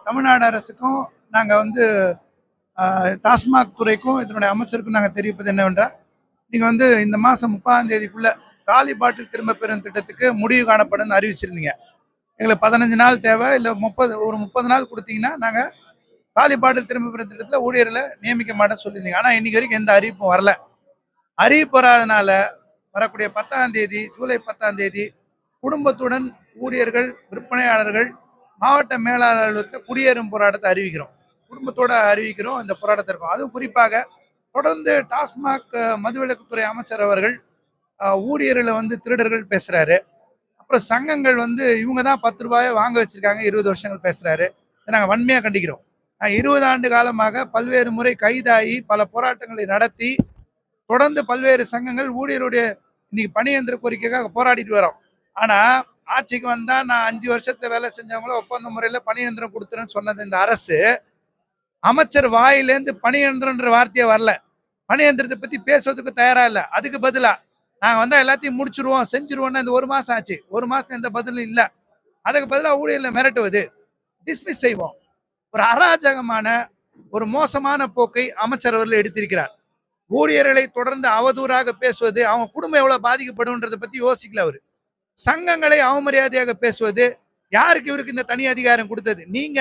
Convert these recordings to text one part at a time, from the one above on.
தமிழ்நாடு அரசுக்கும் நாங்கள் வந்து டாஸ்மாக் துறைக்கும் இதனுடைய அமைச்சருக்கும் நாங்கள் தெரிவிப்பது என்னவென்றால், நீங்கள் வந்து இந்த மாதம் 30ஆம் தேதிக்குள்ள காலி பாட்டில் திரும்ப பெறும் திட்டத்துக்கு முடிவு காணப்படும் அறிவிச்சிருந்தீங்க. எங்களுக்கு 15 நாள் தேவை, இல்லை ஒரு 30 நாள் கொடுத்தீங்கன்னா நாங்கள் காலி பாட்டில் திரும்ப பெறும் திட்டத்தில் ஊழியர்களை நியமிக்க மாட்டேன்னு சொல்லியிருந்தீங்க. ஆனால் இன்னைக்கு வரைக்கும் எந்த அறிவிப்பும் வரல. அறிவிப்பு வராதனால வரக்கூடிய 10ஆம் தேதி, ஜூலை 10ஆம் தேதி குடும்பத்துடன் ஊழியர்கள், விற்பனையாளர்கள் மாவட்ட மேலாளர் அலுவலகத்தில் குடியேறும் போராட்டத்தை அறிவிக்கிறோம். குடும்பத்தோட அறிவிக்கிறோம் இந்த போராட்டத்தை இருக்கும். அதுவும் குறிப்பாக தொடர்ந்து டாஸ்மாக் மதுவிலக்குத்துறை அமைச்சர் அவர்கள் ஊழியர்களை வந்து திருடர்கள் பேசுறாரு. அப்புறம் சங்கங்கள் வந்து இவங்க தான் 10 ரூபாயை வாங்க வச்சிருக்காங்க 20 வருஷங்கள் பேசுறாரு. இதை நாங்கள் வன்மையாக கண்டிக்கிறோம். 20 ஆண்டு காலமாக பல்வேறு முறை கைதாகி பல போராட்டங்களை நடத்தி தொடர்ந்து பல்வேறு சங்கங்கள் ஊழியருடைய இன்னைக்கு பணியந்திர கோரிக்கைக்காக போராடிட்டு வரோம். ஆனா ஆட்சிக்கு வந்தா நான் 5 வருஷத்துல வேலை செஞ்சவங்கள ஒப்பந்த முறையில பணியந்திரம் கொடுத்துருன்னு சொன்னது இந்த அரசு, அமைச்சர் வாயிலேருந்து பணியந்திரன்ற வார்த்தையே வரல. பணியந்திரத்தை பத்தி பேசுறதுக்கு தயாரா இல்லை. அதுக்கு பதிலா நாங்க வந்தா எல்லாத்தையும் முடிச்சிருவோம், செஞ்சிருவோம்னு இந்த 1 மாசம் ஆச்சு. 1 மாசம் எந்த பதிலும் இல்லை. அதுக்கு பதிலாக ஊழியர்களை மிரட்டுவது, டிஸ்மிஸ் செய்வோம். ஒரு அராஜகமான ஒரு மோசமான போக்கை அமைச்சர் அவர்கள் எடுத்திருக்கிறார். ஊழியர்களை தொடர்ந்து அவதூறாக பேசுவது, அவங்க குடும்பம் எவ்வளவு பாதிக்கப்படும்ன்றதை பத்தி யோசிக்கல அவரு. சங்கங்களை அவமரியாதையாக பேசுவது, யாருக்கு இவருக்கு இந்த தனி அதிகாரம் கொடுத்தது? நீங்க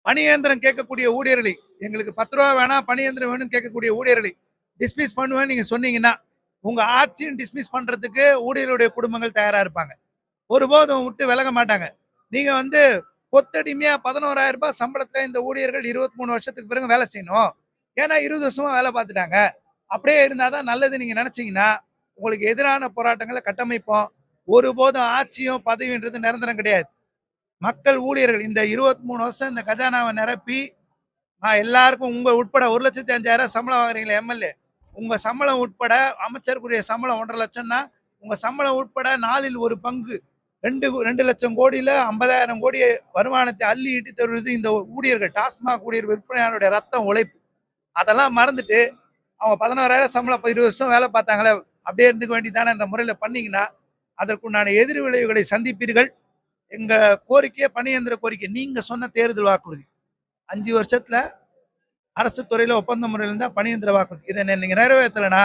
பணியந்திரம் கேட்கக்கூடிய ஊழியர்களை, எங்களுக்கு 10 ரூபா வேணாம் பணியந்திரம் வேணும்னு கேட்கக்கூடிய ஊழியர்களை டிஸ்மிஸ் பண்ணுவேன்னு நீங்க சொன்னீங்கன்னா, உங்க ஆட்சியும் டிஸ்மிஸ் பண்றதுக்கு ஊழியர்களுடைய குடும்பங்கள் தயாரா இருப்பாங்க. ஒருபோதும் விட்டு விலக மாட்டாங்க. நீங்க வந்து கொத்தடிமையா 11,000 ரூபாய் சம்பளத்துல இந்த ஊழியர்கள் 23 வருஷத்துக்கு பிறகு வேலை செய்யணும். ஏன்னா 20 வருஷமா வேலை பார்த்துட்டாங்க. அப்படியே இருந்தாதான் நல்லது நீங்க நினைச்சீங்கன்னா, உங்களுக்கு எதிரான போராட்டங்களை கட்டமைப்போம். ஒருபோதும் ஆட்சியும் பதவின்றது நிரந்தரம் கிடையாது. மக்கள் ஊழியர்கள் இந்த 23 வருஷம் இந்த கஜானாவை நிரப்பி எல்லாருக்கும் உங்க உட்பட 1,05,000 சம்பளம் வாங்குறீங்களா எம்எல்ஏ, உங்க சம்பளம் உட்பட அமைச்சருக்குரிய சம்பளம் 1,50,000 லட்சம்னா உங்க சம்பளம் உட்பட 4இல் 1 பங்கு 2 லட்சம் கோடியில 50,000 கோடி வருமானத்தை அள்ளி ஈட்டி தருவது இந்த ஊழியர்கள், டாஸ்மாக் ஊழியர் விற்பனையாளருடைய ரத்தம் உழைப்பு. அதெல்லாம் மறந்துட்டு அவங்க 11,000 சம்பளம் 20 வருஷம் வேலை பார்த்தாங்களே அப்படியே இருந்துக்க வேண்டியதான என்ற முறையில் பண்ணீங்கன்னா அதற்குண்டான எதிர் விளைவுகளை சந்திப்பீர்கள். எங்க கோரிக்கையை பணியந்திர கோரிக்கை, நீங்க சொன்ன தேர்தல் வாக்குறுதி 5 வருஷத்துல அரசு துறையில ஒப்பந்த முறையில் இருந்தா பணியந்திர வாக்குறுதி, இதை நீங்க நிறைவேற்றலைன்னா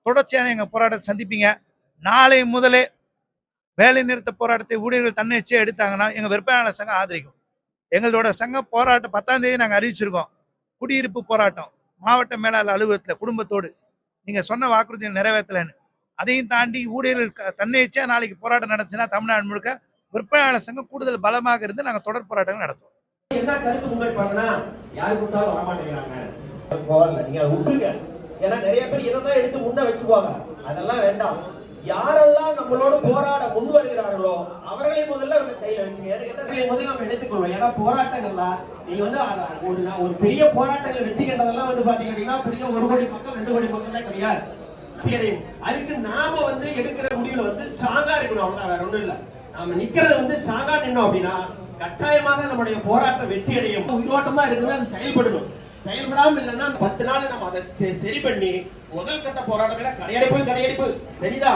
தொடர்ச்சியான எங்க போராட்டத்தை சந்திப்பீங்க. நாளை முதலே வேலை நிறுத்த போராட்டத்தை ஊழியர்கள் தன்னெச்சரிக்கையா எடுத்தாங்கன்னா எங்க விற்பனையாளர் சங்கம் ஆதரிக்கும். எங்களோட சங்க போராட்டம் 10ஆம் தேதி நாங்கள் அறிவிச்சிருக்கோம். குடியிருப்பு போராட்டம் மாவட்ட மேலாளர் அலுவலகத்தில் குடும்பத்தோடு, நீங்க சொன்ன வாக்குறுதியை நிறைவேற்றலைன்னு. அதையும் தாண்டி ஊழியர்கள் தன்னெச்சரிக்கையா நாளைக்கு போராட்டம் நடந்துச்சுன்னா தமிழ்நாடு முழுக்க விற்பனையாளர் சங்கம் கூடுதல் பலமாக இருந்து நாங்கள் தொடர் போராட்டங்கள் நடத்துவோம். என்ன கருத்து முன்வைப்பாங்கன்னா, யாரு கூட்டாலும் வரமாட்டேங்கிறாங்க, நீங்க விட்டுருங்க. ஏன்னா நிறைய பேர் இதைதான் எடுத்து முன்ன வச்சுக்குவாங்க. அதெல்லாம் வேண்டாம். யாரெல்லாம் நம்மளோட போராட முன் வருகிறார்களோ அவர்களை முதல்ல கையில வச்சுங்க. முதல்ல நம்ம எடுத்துக்கொள்வோம். ஏன்னா போராட்டங்கள்ல நீங்க வந்து ஒரு பெரிய போராட்டங்கள் வெற்றி கண்டதெல்லாம் வந்து பாத்தீங்கன்னா பெரிய 1 கோடி மக்கள் 2 கோடி மக்கள் தான் கிடையாது. அதுக்கு நாம வந்து எடுக்கிற முடிவுல வந்து ஸ்ட்ராங்கா இருக்கணும். அவ்வளவுதான், வேற ஒண்ணும் இல்ல. நாம நிக்கிறது வந்து ஸ்ட்ராங்கா நின்னோம் அப்படின்னா கட்டாயமாக நம்முடைய போராட்டம் வெற்றி அடையும். உயிரோட்டமா இருக்குன்னு அது செயல்படணும். செயல்படாம இல்லைன்னா 10 நாள் நம்ம அதை சரி பண்ணி முதல் கட்ட போராட்டம் கடையடைப்பு சரிதா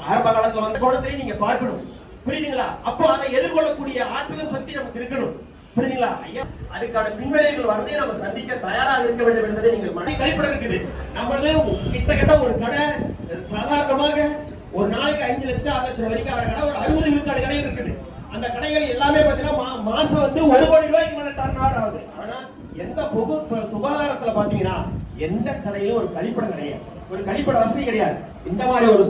ஆரம்ப காலத்துல வந்த கோணத்தையும் நீங்க பார்க்கணும். புரியுதுங்களா? அப்போ அதை எதிர்கொள்ளக்கூடிய ஆற்றலும் சக்தி நமக்கு இருக்கணும். புரியுதுங்களா ஐயா? அதுக்கான பின்விளைவுகள் வரதே நம்ம சந்திக்க தயாராக இருக்க வேண்டும் என்பதை நீங்கள் மன கைப்பட இருக்குது. நம்மளே கிட்டத்தட்ட ஒரு கடை சாதாரணமாக ஒரு நாளைக்கு 5 லட்சம் 6 லட்சம் வரைக்கும் அவர கடை ஒரு 60 விழுக்காடு கடை இருக்குது. அந்த கடைகள் எல்லாமே பாத்தீங்கன்னா மாசம் வந்து 1 கோடி ரூபாய்க்கு மேல டர்ன் ஓவர் ஆகுது. ஆனா எந்த பொது சுகாதாரத்துல பாத்தீங்கன்னா எந்த கடையிலும் ஒரு கழிப்படம் கிடையாது, ஒரு கழிப்பட வசதி கிடையாது. இந்த மாதிரி ஒரு